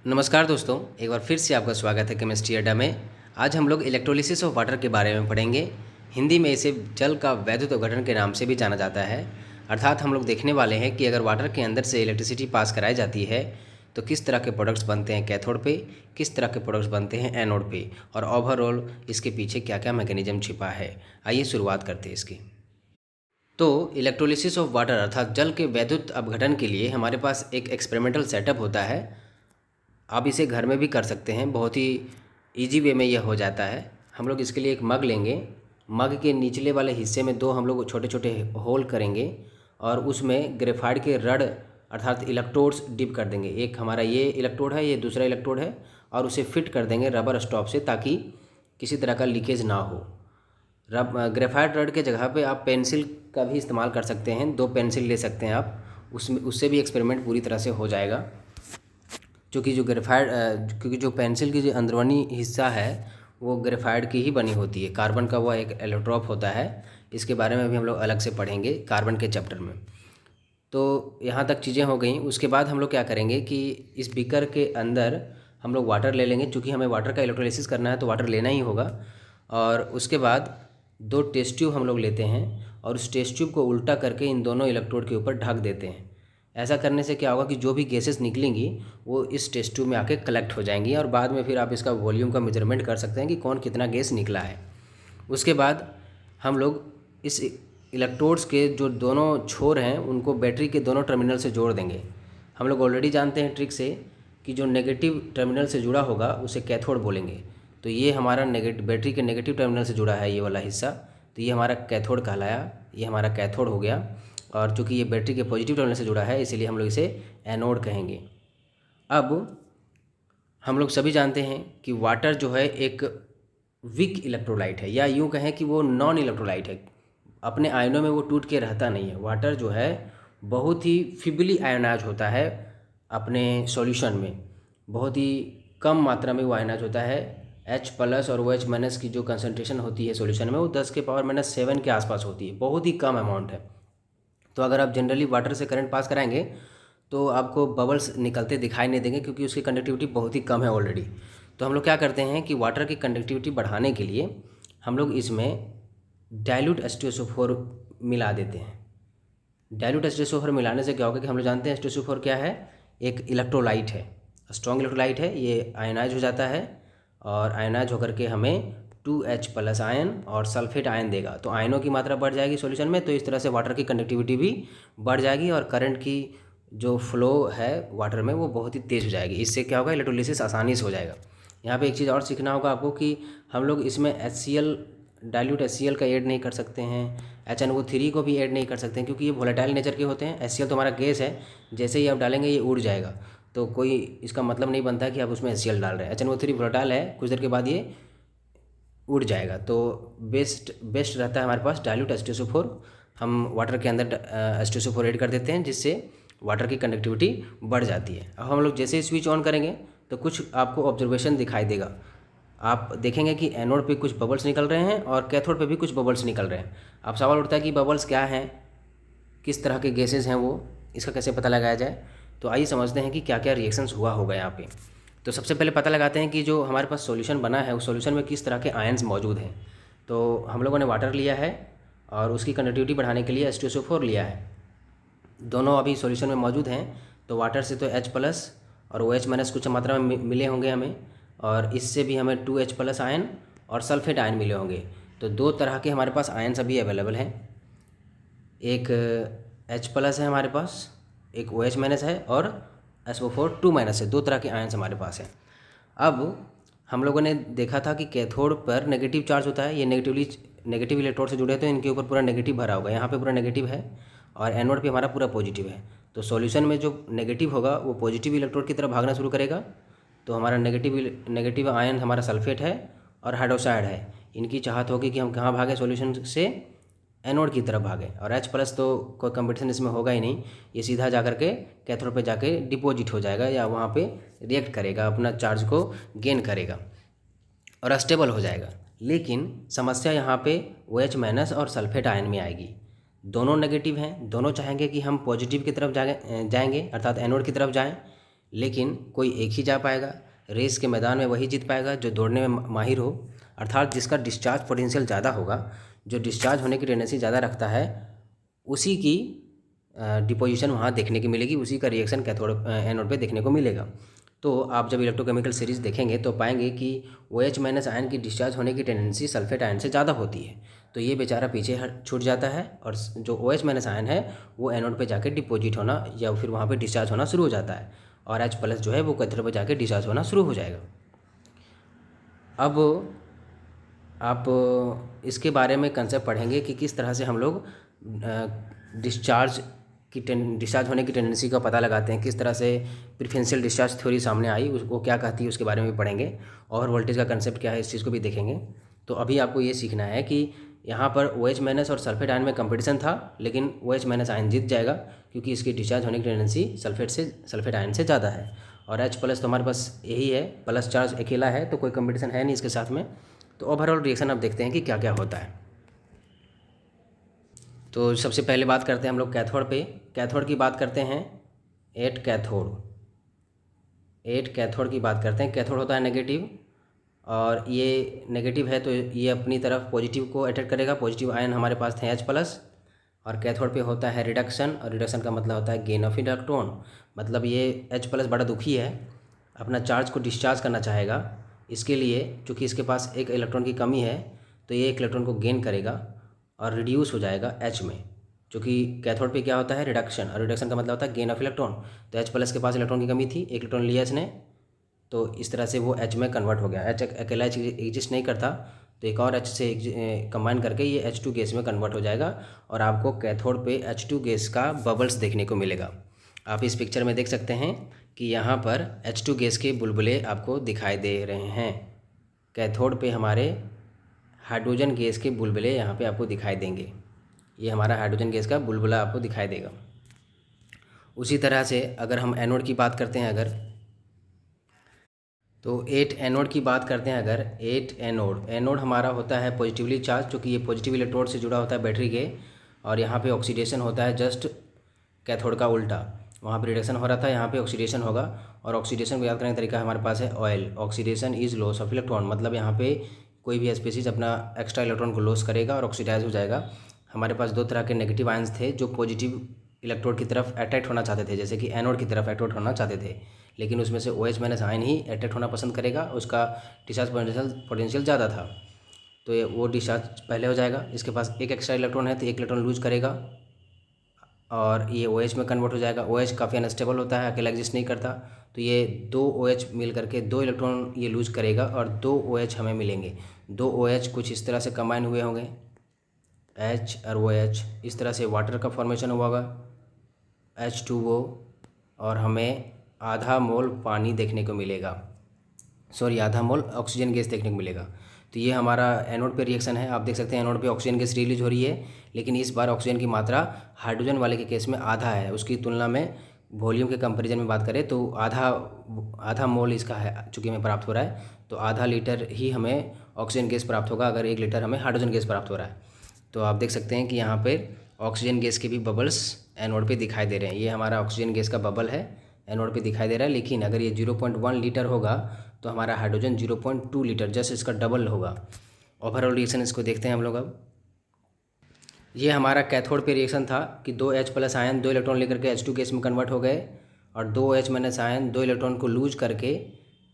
नमस्कार दोस्तों, एक बार फिर से आपका स्वागत है केमिस्ट्री अड्डा में। आज हम लोग इलेक्ट्रोलिसिस ऑफ वाटर के बारे में पढ़ेंगे। हिंदी में इसे जल का वैद्युत अपघटन के नाम से भी जाना जाता है। अर्थात हम लोग देखने वाले हैं कि अगर वाटर के अंदर से इलेक्ट्रिसिटी पास कराई जाती है तो किस तरह के प्रोडक्ट्स बनते हैं कैथोड पे, किस तरह के प्रोडक्ट्स बनते हैं एनोड पे, और ओवरऑल इसके पीछे क्या क्या मैकेनिज्म छिपा है। आइए शुरुआत करते हैं इसकी। तो इलेक्ट्रोलिसिस ऑफ वाटर अर्थात जल के वैद्युत अपघटन के लिए हमारे पास एक एक्सपेरिमेंटल सेटअप होता है। आप इसे घर में भी कर सकते हैं, बहुत ही इजी वे में यह हो जाता है। हम लोग इसके लिए एक मग लेंगे। मग के निचले वाले हिस्से में दो हम लोग छोटे छोटे होल करेंगे और उसमें ग्रेफाइट के रड अर्थात इलेक्ट्रोड्स डिप कर देंगे। एक हमारा ये इलेक्ट्रोड है, ये दूसरा इलेक्ट्रोड है, और उसे फिट कर देंगे रबर स्टॉप से ताकि किसी तरह का लीकेज ना हो। ग्रेफाइट रड के जगह पे आप पेंसिल का भी इस्तेमाल कर सकते हैं। दो पेंसिल ले सकते हैं आप, उसमें उससे भी एक्सपेरिमेंट पूरी तरह से हो जाएगा। क्योंकि जो पेंसिल की जो अंदरूनी हिस्सा है वो ग्रेफाइट की ही बनी होती है। कार्बन का वो एक एलोट्रोप होता है। इसके बारे में भी हम लोग अलग से पढ़ेंगे कार्बन के चैप्टर में। तो यहाँ तक चीज़ें हो गई। उसके बाद हम लोग क्या करेंगे कि इस बीकर के अंदर हम लोग वाटर ले लेंगे। चूँकि हमें वाटर का इलेक्ट्रोलिसिस करना है तो वाटर लेना ही होगा। और उसके बाद दो टेस्ट ट्यूब हम लोग लेते हैं और उस टेस्ट ट्यूब को उल्टा करके इन दोनों इलेक्ट्रोड के ऊपर ढक देते हैं। ऐसा करने से क्या होगा कि जो भी गैसेस निकलेंगी वो इस टेस्ट ट्यूब में आके कलेक्ट हो जाएंगी और बाद में फिर आप इसका वॉल्यूम का मेजरमेंट कर सकते हैं कि कौन कितना गैस निकला है। उसके बाद हम लोग इस इलेक्ट्रोड्स के जो दोनों छोर हैं उनको बैटरी के दोनों टर्मिनल से जोड़ देंगे। हम लोग ऑलरेडी जानते हैं ट्रिक से कि जो नेगेटिव टर्मिनल से जुड़ा होगा उसे कैथोड बोलेंगे। तो ये हमारा बैटरी के नेगेटिव टर्मिनल से जुड़ा है ये वाला हिस्सा, तो ये हमारा कैथोड कहलाया, ये हमारा कैथोड हो गया। और चूँकि ये बैटरी के पॉजिटिव टर्मिनल से जुड़ा है इसीलिए हम लोग इसे एनोड कहेंगे। अब हम लोग सभी जानते हैं कि वाटर जो है एक वीक इलेक्ट्रोलाइट है, या यूँ कहें कि वो नॉन इलेक्ट्रोलाइट है। अपने आयनों में वो टूट के रहता नहीं है। वाटर जो है बहुत ही फिबली आयनाइज होता है अपने सॉल्यूशन में, बहुत ही कम मात्रा में वो आयनाइज होता है। H+ और OH- की जो कंसनट्रेशन होती है सॉल्यूशन में वो 10⁻⁷ के आसपास होती है, बहुत ही कम अमाउंट है। तो अगर आप जनरली वाटर से करंट पास कराएंगे तो आपको बबल्स निकलते दिखाई नहीं देंगे क्योंकि उसकी कंडक्टिविटी बहुत ही कम है ऑलरेडी। तो हम लोग क्या करते हैं कि वाटर की कंडक्टिविटी बढ़ाने के लिए हम लोग इसमें डाइल्यूट H2SO4 मिला देते हैं। डाइल्यूट H2SO4 मिलाने से क्या होगा कि हम लोग जानते हैं H2SO4 क्या है, एक इलेक्ट्रोलाइट है, स्ट्रॉन्ग इलेक्ट्रोलाइट है। ये आयनाइज हो जाता है और आयनाइज होकर के हमें 2H+ आयन और सल्फेट आयन देगा। तो आयनों की मात्रा बढ़ जाएगी सॉल्यूशन में, तो इस तरह से वाटर की कंडक्टिविटी भी बढ़ जाएगी और करंट की जो फ्लो है वाटर में वो बहुत ही तेज़ हो जाएगी। इससे क्या होगा, इलेक्ट्रोलिसिस आसानी से हो जाएगा। यहाँ पे एक चीज़ और सीखना होगा आपको कि हम लोग इसमें HCl डाइल्यूट HCl का ऐड नहीं कर सकते हैं, HNO3 को भी ऐड नहीं कर सकते हैं क्योंकि ये वोलेटाइल नेचर के होते हैं। HCl तो हमारा गैस है, जैसे ही आप डालेंगे ये उड़ जाएगा, तो कोई इसका मतलब नहीं बनता कि आप उसमें HCl डाल रहे हैं। HNO3 वोलेटाइल है, कुछ देर के बाद ये उड़ जाएगा। तो बेस्ट रहता है हमारे पास डाइल्यूट H2SO4। हम वाटर के अंदर H2SO4 ऐड कर देते हैं जिससे वाटर की कंडक्टिविटी बढ़ जाती है। अब हम लोग जैसे ही स्विच ऑन करेंगे तो कुछ आपको ऑब्जर्वेशन दिखाई देगा। आप देखेंगे कि एनोड पे कुछ बबल्स निकल रहे हैं और कैथोड पे भी कुछ बबल्स निकल रहे हैं। अब सवाल उठता है कि बबल्स क्या हैं, किस तरह के गैसेज हैं वो, इसका कैसे पता लगाया जाए। तो आइए समझते हैं कि क्या क्या रिएक्शंस हुआ होगा यहाँ पे। तो सबसे पहले पता लगाते हैं कि जो हमारे पास सॉल्यूशन बना है उस सॉल्यूशन में किस तरह के आयन्स मौजूद हैं। तो हम लोगों ने वाटर लिया है और उसकी कंडक्टिविटी बढ़ाने के लिए H2SO4 लिया है। दोनों अभी सॉल्यूशन में मौजूद हैं। तो वाटर से तो H+ और OH- कुछ मात्रा में मिले होंगे हमें, और इससे भी हमें 2H+ आयन और सल्फेट आयन मिले होंगे। तो दो तरह के हमारे पास आयन्स अभी अवेलेबल हैं। एक H+ है हमारे पास, एक OH- है, और SO4 2- है। दो तरह के आयन्स हमारे पास हैं। अब हम लोगों ने देखा था कि कैथोड पर नेगेटिव चार्ज होता है, ये नेगेटिव इलेक्ट्रोड से जुड़े हैं तो इनके ऊपर पूरा नेगेटिव भरा होगा। यहाँ पे पूरा नेगेटिव है और एनोड पे हमारा पूरा पॉजिटिव है। तो सॉल्यूशन में जो नेगेटिव होगा वो पॉजिटिव इलेक्ट्रोड की तरफ भागना शुरू करेगा। तो हमारा नेगेटिव आयन हमारा सल्फेट है और हाइड्रोक्साइड है। इनकी चाहत होगी कि हम कहाँ भागें सॉल्यूशन से, एनोड की तरफ भागे। और H+ तो कोई कंपटीशन इसमें होगा ही नहीं, ये सीधा जा करके कैथोड पे जाके डिपॉजिट हो जाएगा या वहाँ पे रिएक्ट करेगा, अपना चार्ज को गेन करेगा और स्टेबल हो जाएगा। लेकिन समस्या यहाँ पे OH- और सल्फेट आयन में आएगी। दोनों नेगेटिव हैं, दोनों चाहेंगे कि हम पॉजिटिव की तरफ जाएंगे अर्थात एनोड की तरफ जाएं, लेकिन कोई एक ही जा पाएगा। रेस के मैदान में वही जीत पाएगा जो दौड़ने में माहिर हो, अर्थात जिसका डिस्चार्ज पोटेंशियल ज़्यादा होगा, जो डिस्चार्ज होने की टेंडेंसी ज़्यादा रखता है, उसी की डिपोजिशन वहाँ देखने की मिलेगी, उसी का रिएक्शन कैथोड एनोड पे देखने को मिलेगा। तो आप जब इलेक्ट्रोकेमिकल सीरीज देखेंगे तो पाएंगे कि OH माइनस आयन की डिस्चार्ज होने की टेंडेंसी सल्फेट आयन से ज़्यादा होती है, तो ये बेचारा पीछे छूट जाता है और जो OH माइनस आयन है वो एनोड पे जाके डिपोजिट होना या फिर वहाँ पे डिस्चार्ज होना शुरू हो जाता है, और H प्लस जो है वो कैथोड पे जाके डिस्चार्ज होना शुरू हो जाएगा। अब आप इसके बारे में कंसेप्ट पढ़ेंगे कि किस तरह से हम लोग डिस्चार्ज डिस्चार्ज होने की टेंडेंसी का पता लगाते हैं, किस तरह से प्रेफरेंशियल डिस्चार्ज थ्योरी सामने आई, उसको क्या कहती है उसके बारे में भी पढ़ेंगे, और वोल्टेज का कंसेप्ट क्या है इस चीज़ को भी देखेंगे। तो अभी आपको ये सीखना है कि यहाँ पर OH माइनस और सल्फेट आयन में कंपटीशन था, लेकिन OH माइनस आयन जीत जाएगा क्योंकि इसकी डिस्चार्ज होने की टेंडेंसी सल्फेट आयन से ज़्यादा है, और H प्लस तो हमारे पास यही है, प्लस चार्ज अकेला है तो कोई कंपटीशन है नहीं इसके साथ में। तो ओवरऑल रिएक्शन आप देखते हैं कि क्या क्या होता है। तो सबसे पहले बात करते हैं हम लोग कैथोड पे। कैथोड की बात करते हैं, एट कैथोड की बात करते हैं। कैथोड होता है नेगेटिव, और ये नेगेटिव है तो ये अपनी तरफ पॉजिटिव को अट्रैक्ट करेगा। पॉजिटिव आयन हमारे पास थे H प्लस। और कैथोड पे होता है रिडक्शन, और रिडक्शन का मतलब होता है गेन ऑफ इलेक्ट्रॉन। मतलब ये H प्लस बड़ा दुखी है, अपना चार्ज को डिस्चार्ज करना चाहेगा, इसके लिए चूँकि इसके पास एक इलेक्ट्रॉन की कमी है तो ये एक इलेक्ट्रॉन को गेन करेगा और रिड्यूस हो जाएगा H में, क्योंकि कैथोड पे क्या होता है रिडक्शन, और रिडक्शन का मतलब होता है गेन ऑफ इलेक्ट्रॉन। तो H प्लस के पास इलेक्ट्रॉन की कमी थी, एक इलेक्ट्रॉन लिया इसने, तो इस तरह से वो H में कन्वर्ट हो गया। H अकेला H एग्जिस्ट नहीं करता, तो एक और H से कंबाइन करके ये H2 गैस में कन्वर्ट हो जाएगा, और आपको कैथोड पे H2 गैस का बबल्स देखने को मिलेगा। आप इस पिक्चर में देख सकते हैं कि यहाँ पर H2 गैस के बुलबुले आपको दिखाई दे रहे हैं। कैथोड पे हमारे हाइड्रोजन गैस के बुलबुले यहाँ पे आपको दिखाई देंगे। ये हमारा हाइड्रोजन गैस का बुलबुला आपको दिखाई देगा। उसी तरह से अगर हम एनोड की बात करते हैं तो 8 एनोड की बात करते हैं अगर 8 एनोड हमारा होता है पॉजिटिवली चार्ज, क्योंकि ये पॉजिटिव इलेक्ट्रोड से जुड़ा होता है बैटरी के, और यहाँ पे ऑक्सीडेशन होता है जस्ट कैथोड का उल्टा। वहाँ पे रिडक्शन हो रहा था, यहाँ पे ऑक्सीडेशन होगा, और ऑक्सीडेशन को याद करने का तरीका हमारे पास है oil. Oxidation is loss of electron, मतलब यहाँ पे कोई भी स्पीसीज अपना एक्स्ट्रा इलेक्ट्रॉन को लॉस करेगा और ऑक्सीडाइज हो जाएगा। हमारे पास दो तरह के नेगेटिव आयंस थे जो पॉजिटिव इलेक्ट्रोड की तरफ अट्रैक्ट होना चाहते थे, जैसे कि एनोड की तरफ अट्रैक्ट होना चाहते थे, लेकिन उसमें से OH माइनस आयन ही अट्रैक्ट होना पसंद करेगा, उसका डिस्चार्ज पोटेंशियल ज़्यादा था, तो ये वो डिस्चार्ज पहले हो जाएगा। इसके पास एक एक्स्ट्रा इलेक्ट्रॉन है तो एक इलेक्ट्रॉन लूज करेगा और ये OH में कन्वर्ट हो जाएगा। OH काफ़ी अनस्टेबल होता है, अकेला एग्जिस्ट नहीं करता, तो ये दो OH मिल करके दो इलेक्ट्रॉन ये लूज करेगा और दो OH हमें मिलेंगे। दो OH कुछ इस तरह से कंबाइन हुए होंगे, H और OH, इस तरह से वाटर का फॉर्मेशन हुआ होगा H2O, और हमें आधा मोल पानी देखने को मिलेगा, सॉरी आधा मोल ऑक्सीजन गैस देखने को मिलेगा। तो ये हमारा एनोड पे रिएक्शन है। आप देख सकते हैं एनोड पे ऑक्सीजन गैस रिलीज हो रही है, लेकिन इस बार ऑक्सीजन की मात्रा हाइड्रोजन वाले के केस में आधा है, उसकी तुलना में वॉल्यूम के कंपैरिजन में बात करें तो आधा मोल इसका है चूँकि हमें प्राप्त हो रहा है, तो आधा लीटर ही हमें ऑक्सीजन गैस प्राप्त होगा अगर 1 लीटर हमें हाइड्रोजन गैस प्राप्त हो रहा है। तो आप देख सकते हैं कि यहाँ पर ऑक्सीजन गैस के भी बबल्स एनोड पे दिखाई दे रहे हैं। ये हमारा ऑक्सीजन गैस का बबल है, एनोड पे दिखाई दे रहा है, लेकिन अगर ये 0.1 लीटर होगा तो हमारा हाइड्रोजन 0.2 लीटर, जस्ट इसका डबल होगा। ओवरऑल रिएक्शन इसको देखते हैं हम लोग। अब ये हमारा कैथोड पे रिएक्शन था कि दो H प्लस आयन दो इलेक्ट्रॉन लेकर के H2 गैस में कन्वर्ट हो गए, और दो H माइनस आयन दो इलेक्ट्रॉन को लूज करके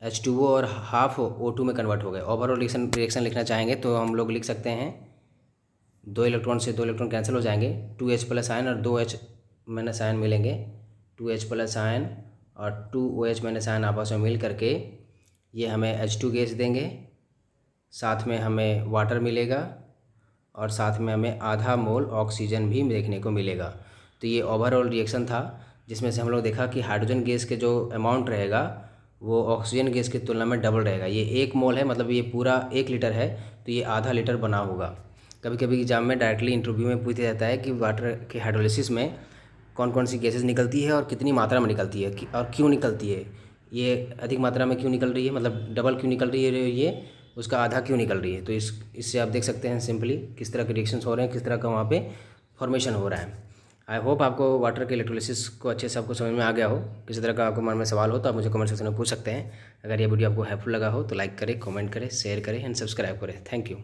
H2O और हाफ O2 में कन्वर्ट हो गए। ओवरऑल रिएक्शन लिखना चाहेंगे तो हम लोग लिख सकते हैं, दो इलेक्ट्रॉन से दो इलेक्ट्रॉन कैंसिल हो जाएंगे, 2H प्लस आयन और 2H माइनस आयन मिलेंगे, 2H प्लस आयन और 2OH माइनस आयन आपस में मिल करके ये हमें H2 गैस देंगे, साथ में हमें वाटर मिलेगा और साथ में हमें आधा मोल ऑक्सीजन भी देखने को मिलेगा। तो ये ओवरऑल रिएक्शन था जिसमें से हम लोग देखा कि हाइड्रोजन गैस के जो अमाउंट रहेगा वो ऑक्सीजन गैस की तुलना में डबल रहेगा। ये 1 मोल है, मतलब ये पूरा 1 लीटर है, तो ये आधा लीटर बना होगा। कभी कभी एग्जाम में डायरेक्टली इंटरव्यू में पूछा जाता है कि वाटर के हाइड्रोलिसिस में कौन कौन सी गैसेज निकलती है और कितनी मात्रा में निकलती है और क्यों निकलती है, ये अधिक मात्रा में क्यों निकल रही है, मतलब डबल क्यों निकल रही है, ये उसका आधा क्यों निकल रही है। तो इससे आप देख सकते हैं सिंपली किस तरह के रिएक्शंस हो रहे हैं, किस तरह का वहाँ पे फॉर्मेशन हो रहा है। आई होप आपको वाटर के इलेक्ट्रोलिसिस को अच्छे से आपको समझ में आ गया हो। किसी तरह का आपको मन में सवाल हो तो आप मुझे कमेंट सेक्शन में पूछ सकते हैं। अगर ये वीडियो आपको हेल्पफुल लगा हो तो लाइक करें, कमेंट करें, शेयर करें एंड सब्सक्राइब करें। Thank you.